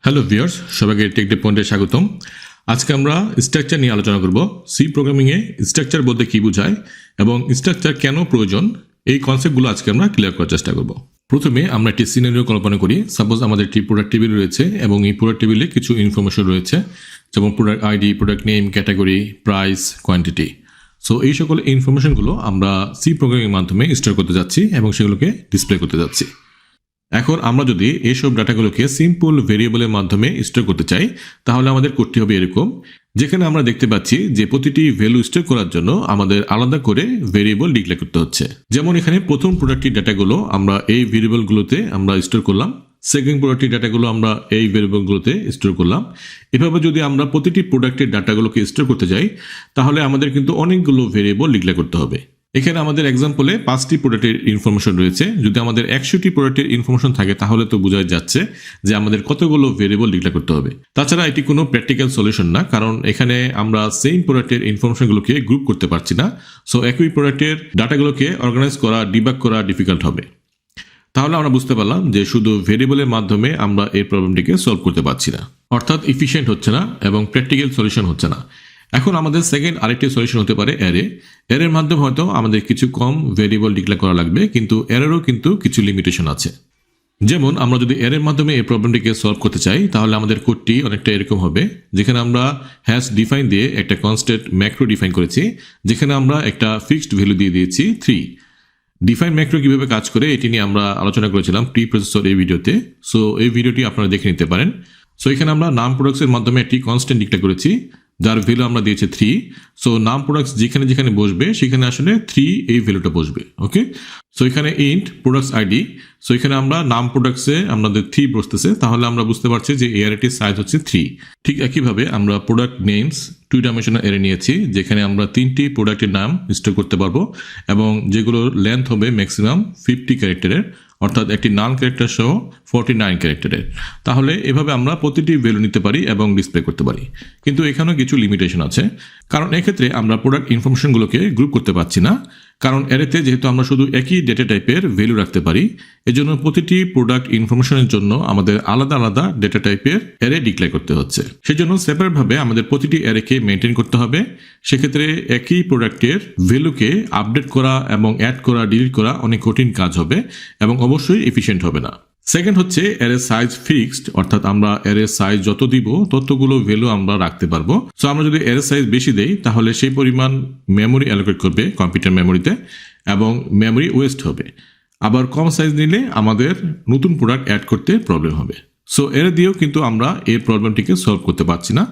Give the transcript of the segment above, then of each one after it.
Hello viewers, সবাইকে take day পয়েন্টে স্বাগতম। আজকে আমরা স্ট্রাকচার নিয়ে আলোচনা করব। সি প্রোগ্রামিংয়ে স্ট্রাকচার বলতে কী বোঝায় এবং স্ট্রাকচার কেন প্রয়োজন, এই কনসেপ্টগুলো আজকে আমরা ক্লিয়ার করার চেষ্টা করব। প্রথমে আমরা একটি সিনারিও কল্পনা করি। সাপোজ আমাদের একটি প্রোডাক্ট টেবিল রয়েছে এবং এই প্রোডাক্ট টেবিলে কিছু ইনফরমেশন রয়েছে, যেমন product ID, product name, category, price, quantity. So এই সকল ইনফরমেশনগুলো আমরা সি প্রোগ্রামিংয়ের মাধ্যমে স্টোর করতে যাচ্ছি এবং সেগুলোকে ডিসপ্লে করতে যাচ্ছি। এখন আমরা যদি এইসব ডাটাগুলোকে সিম্পল ভেরিয়েবলের মাধ্যমে স্টোর করতে চাই, তাহলে আমাদের করতে হবে এরকম, যেখানে আমরা দেখতে পাচ্ছি যে প্রতিটি ভ্যালু স্টোর করার জন্য আমাদের আলাদা করে ভেরিয়েবল ডিক্লেয়ার করতে হচ্ছে। যেমন এখানে প্রথম প্রোডাক্টের ডাটাগুলো আমরা এই ভেরিয়েবলগুলোতে আমরা স্টোর করলাম, সেকেন্ড প্রোডাক্টের ডাটাগুলো আমরা এই ভেরিয়েবলগুলোতে স্টোর করলাম। এভাবে যদি আমরা প্রতিটি প্রোডাক্টের ডাটাগুলোকে স্টোর করতে যাই, তাহলে আমাদের কিন্তু অনেকগুলো ভেরিয়েবল ডিক্লেয়ার করতে হবে। এখানে আমাদের এক্সাম্পলে 5টি প্রোডাক্টের ইনফরমেশন রয়েছে। যদি আমাদের 100টি প্রোডাক্টের ইনফরমেশন থাকে, তাহলে তো বোঝা যাচ্ছে যে আমাদের কতগুলো ভেরিয়েবল ডিক্লেয়ার করতে হবে। তাছাড়া এটি কোনো প্র্যাকটিক্যাল সলিউশন না, কারণ এখানে আমরা সেম প্রোডাক্টের ইনফরমেশনগুলোকে গ্রুপ করতে পারছি না। সো একই প্রোডাক্টের ডাটাগুলোকে অর্গানাইজ করা, ডিবাগ করা ডিফিকাল্ট হবে। তাহলে আমরা বুঝতে পারলাম যে শুধু ভেরিয়েবলের মাধ্যমে আমরা এই প্রবলেমটিকে সলভ করতে পারছি না, অর্থাৎ এফিশিয়েন্ট হচ্ছে না এবং প্র্যাকটিক্যাল সলিউশন হচ্ছে না। এখন আমাদের সেকেন্ড আরেকটি সলিউশন হতে পারে অ্যারের মাধ্যমে হয়তো আমাদের কিছু কম ভেরিয়েবল ডিক্লেয়ার করা লাগবে, কিন্তু অ্যারেরও কিন্তু কিছু লিমিটেশন আছে। যেমন আমরা যদি অ্যারের মাধ্যমে এই প্রবলেমটিকে সলভ করতে চাই, তাহলে আমাদের কোডটি অনেকটা এরকম হবে, যেখানে আমরা হ্যাশ ডিফাইন দিয়ে একটা কনস্ট্যান্ট ম্যাক্রো ডিফাইন করেছি, যেখানে আমরা একটা ফিক্সড ভ্যালু দিয়ে দিয়েছি 3। ডিফাইন ম্যাক্রো কিভাবে কাজ করে এটি নিয়ে আমরা আলোচনা করেছিলাম প্রি প্রসেসর এই ভিডিওতে। সো এই ভিডিওটি আপনারা দেখে নিতে পারেন। সো এখানে আমরা নাম প্রোডাক্টসের মাধ্যমে একটি কনস্ট্যান্ট ডিক্লেয়ার করেছি, যার ভ্যালু আমরা দিয়েছি 3। সো নাম প্রোডাক্টস যেখানে যেখানে বসবে সেখানে আসলে 3 এই ভ্যালুটা বসবে। ওকে, সো এখানে ইন্ট প্রোডাক্টস আইডি, সো এখানে আমরা নাম প্রোডাক্টসে আমাদের 3 বসতেছে, তাহলে আমরা বুঝতে পারছি যে এরিটির সাইজ হচ্ছে 3। ঠিক একইভাবে আমরা প্রোডাক্ট নেমস 2 ডাইমেনশনাল এরে নিয়েছি, যেখানে আমরা 3টি প্রোডাক্টের নাম স্টোর করতে পারবো এবং যেগুলোর লেন্থ হবে ম্যাক্সিমাম 50 ক্যারেক্টারের, অর্থাৎ একটি নাল ক্যারেক্টার সহ 49 ক্যারেক্টারের। তাহলে এভাবে আমরা প্রতিটি ভ্যালু নিতে পারি এবং ডিসপ্লে করতে পারি। কিন্তু এখানেও কিছু লিমিটেশন আছে, কারণ এক্ষেত্রে আমরা প্রোডাক্ট ইনফরমেশনগুলোকে গ্রুপ করতে পারছি না, কারণ এরেতে যেহেতু আমরা শুধু একই ডেটা টাইপের ভ্যালু রাখতে পারি, এজন্য প্রতিটি প্রোডাক্ট ইনফরমেশনের জন্য আমাদের আলাদা আলাদা ডেটা টাইপের অ্যারে ডিক্লেয়ার করতে হচ্ছে। সেজন্য সেপারেটভাবে আমাদের প্রতিটি অ্যারেকে মেনটেন করতে হবে। সেক্ষেত্রে একই প্রোডাক্টের ভ্যালুকে আপডেট করা এবং অ্যাড করা, ডিলিট করা অনেক কঠিন কাজ হবে এবং অবশ্যই এফিশিয়েন্ট হবে না। সেকেন্ড হচ্ছে অ্যারে সাইজ ফিক্সড, অর্থাৎ আমরা অ্যারে সাইজ যত দিব ততগুলো ভ্যালু আমরা রাখতে পারবো। সো আমরা যদি অ্যারে সাইজ বেশি দেই, তাহলে সেই পরিমাণ মেমোরি অ্যালোকেট করবে কম্পিউটার মেমোরিতে এবং মেমোরি ওয়েস্ট হবে। আবার কম সাইজ নিলে আমাদের নতুন প্রোডাক্ট অ্যাড করতে প্রবলেম হবে। সো অ্যারে দিয়েও কিন্তু আমরা এই প্রবলেমটিকে সলভ করতে পারছি না।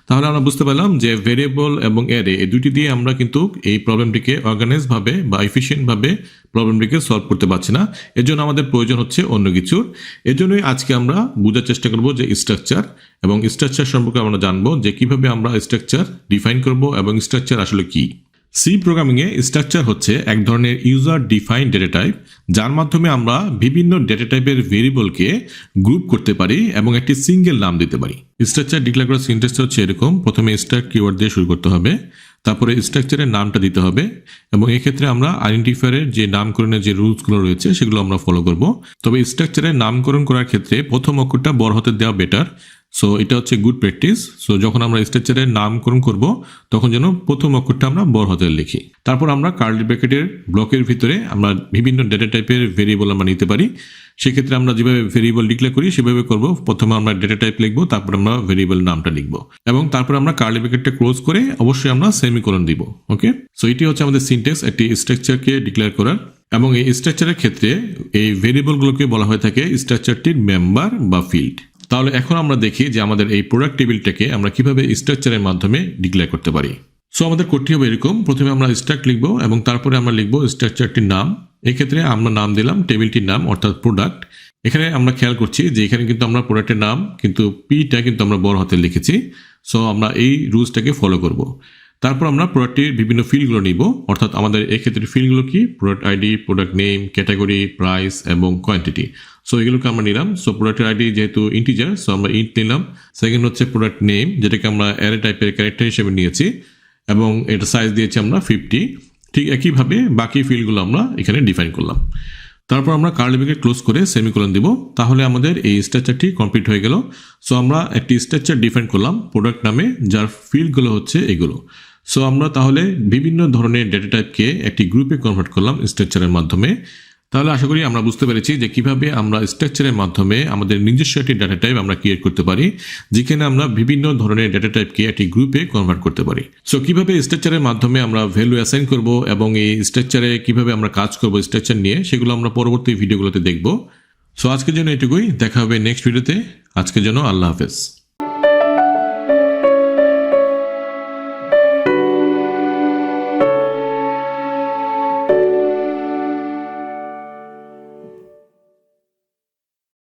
তাহলে আমরা বুঝতে পারলাম যে ভেরিয়েবল এবং অ্যারে এই দুটি দিয়ে আমরা কিন্তু এই প্রবলেমটিকে অর্গানাইজভাবে বা এফিশিয়েন্টভাবে প্রবলেমটিকে সলভ করতে পারছি না। এর জন্য আমাদের প্রয়োজন হচ্ছে অন্য কিছুর। এর জন্যই আজকে আমরা বোঝার চেষ্টা করব যে স্ট্রাকচার, এবং স্ট্রাকচার সম্পর্কে আমরা জানবো যে কিভাবে আমরা স্ট্রাকচার ডিফাইন করব এবং স্ট্রাকচার আসলে কি। সি প্রোগ্রামিংয়ে স্ট্রাকচার হচ্ছে এক ধরনের ইউজার ডিফাইন ডেটা টাইপ, যার মাধ্যমে আমরা বিভিন্ন ডেটা টাইপের ভেরিয়েবলকে গ্রুপ করতে পারি এবং একটি সিঙ্গেল নাম দিতে পারি। স্ট্রাকচার ডিক্লেয়ার করার সিনট্যাক্সটা হচ্ছে এরকম: প্রথমে স্ট্রাক কিওয়ার্ড দিয়ে শুরু করতে হবে, তারপরে স্ট্রাকচারের নামটা দিতে হবে এবং এক্ষেত্রে আমরা আইডেন্টিফায়ারের যে নামকরণের যে রুলসগুলো রয়েছে সেগুলো আমরা ফলো করব। তবে স্ট্রাকচারের নামকরণ করার ক্ষেত্রে প্রথম অক্ষরটা বড় হাতে দেওয়া বেটার। সো এটা হচ্ছে গুড প্র্যাকটিস। সো যখন আমরা স্ট্রাকচারের নামকরণ করব, তখন যেন প্রথম অক্ষরটা আমরা বড় হাতে লিখি। তারপর আমরা কার্লি ব্র্যাকেটের ব্লকের ভিতরে আমরা বিভিন্ন ডেটা টাইপের ভেরিয়েবল আমরা নিতে পারি। সেক্ষেত্রে আমরা যেভাবে ভেরিয়েবল ডিক্লেয়ার করি সেভাবে করব। প্রথমে আমরা ডেটা টাইপ লিখবো, তারপর আমরা ভেরিয়েবল নামটা লিখবো এবং তারপর আমরা কার্লি ব্র্যাকেটটা ক্লোজ করে অবশ্যই আমরা সেমিকোলন দিব। ওকে, সো এটি হচ্ছে আমাদের সিনট্যাক্স একটি স্ট্রাকচারকে ডিক্লেয়ার করার। এবং এই স্ট্রাকচারের ক্ষেত্রে এই ভেরিয়েবলগুলোকে বলা হয়ে থাকে স্ট্রাকচারটির মেম্বার বা ফিল্ড। তাহলে এখন আমরা দেখি যে আমাদের এই প্রোডাক্ট টেবিলটাকে আমরা কিভাবে স্ট্রাকচারের মাধ্যমে ডিক্লেয়ার করতে পারি। সো আমাদের কোডটি হবে এরকম: প্রথমে আমরা স্ট্রাক্ট লিখবো এবং তারপরে আমরা লিখবো স্ট্রাকচারটির নাম। এক্ষেত্রে আমরা নাম দিলাম টেবিলটির নাম, অর্থাৎ প্রোডাক্ট। এখানে আমরা খেয়াল করছি যে এখানে কিন্তু আমরা প্রোডাক্টের নাম কিন্তু পিটা কিন্তু আমরা বড় হাতে লিখেছি। সো আমরা এই রুলসটাকে ফলো করব। তারপর আমরা প্রোডাক্টের বিভিন্ন ফিল্ডগুলো নিব, অর্থাৎ আমাদের এক্ষেত্রে ফিল্ডগুলো কি: product ID, product name, category, price এবং কোয়ান্টিটি। সো এগুলোকে আমরা নিলাম। সো প্রোডাক্টের আইডি যেহেতু ইন্টিজার, সো আমরা ইন্ট নিলাম। সেকেন্ড হচ্ছে প্রোডাক্ট নেম, যেটাকে আমরা অ্যারে টাইপের ক্যারেক্টার হিসেবে নিয়েছি এবং এটা সাইজ দিয়েছি আমরা 50। ঠিক একইভাবে বাকি ফিল্ডগুলো আমরা এখানে ডিফাইন করলাম। তারপর আমরা কার্লি ব্র্যাকেট ক্লোজ করে সেমিকোলন দিব, তাহলে আমাদের এই স্ট্রাকচারটি কমপ্লিট হয়ে গেল। সো আমরা একটি স্ট্রাকচার ডিফাইন করলাম প্রোডাক্ট নামে, যার ফিল্ডগুলো হচ্ছে এগুলো। সো আমরা তাহলে বিভিন্ন ধরনের ডেটা টাইপকে একটি গ্রুপে কনভার্ট করলাম স্ট্রাকচারের মাধ্যমে। তাহলে আশা করি আমরা বুঝতে পেরেছি যে কিভাবে আমরা স্ট্রাকচারের মাধ্যমে আমাদের নিজস্ব একটি ডেটা টাইপ আমরা ক্রিয়েট করতে পারি, যেখানে আমরা বিভিন্ন ধরনের ডেটা টাইপকে একটি গ্রুপে কনভার্ট করতে পারি। সো কিভাবে স্ট্রাকচারের মাধ্যমে আমরা ভ্যালু অ্যাসাইন করব এবং এই স্ট্রাকচারে কিভাবে আমরা কাজ করব স্ট্রাকচার নিয়ে, সেগুলো আমরা পরবর্তী ভিডিওগুলোতে দেখব। সো আজকের জন্য এটুকুই, দেখা হবে নেক্সট ভিডিওতে। আজকের জন্য আল্লাহ হাফেজ।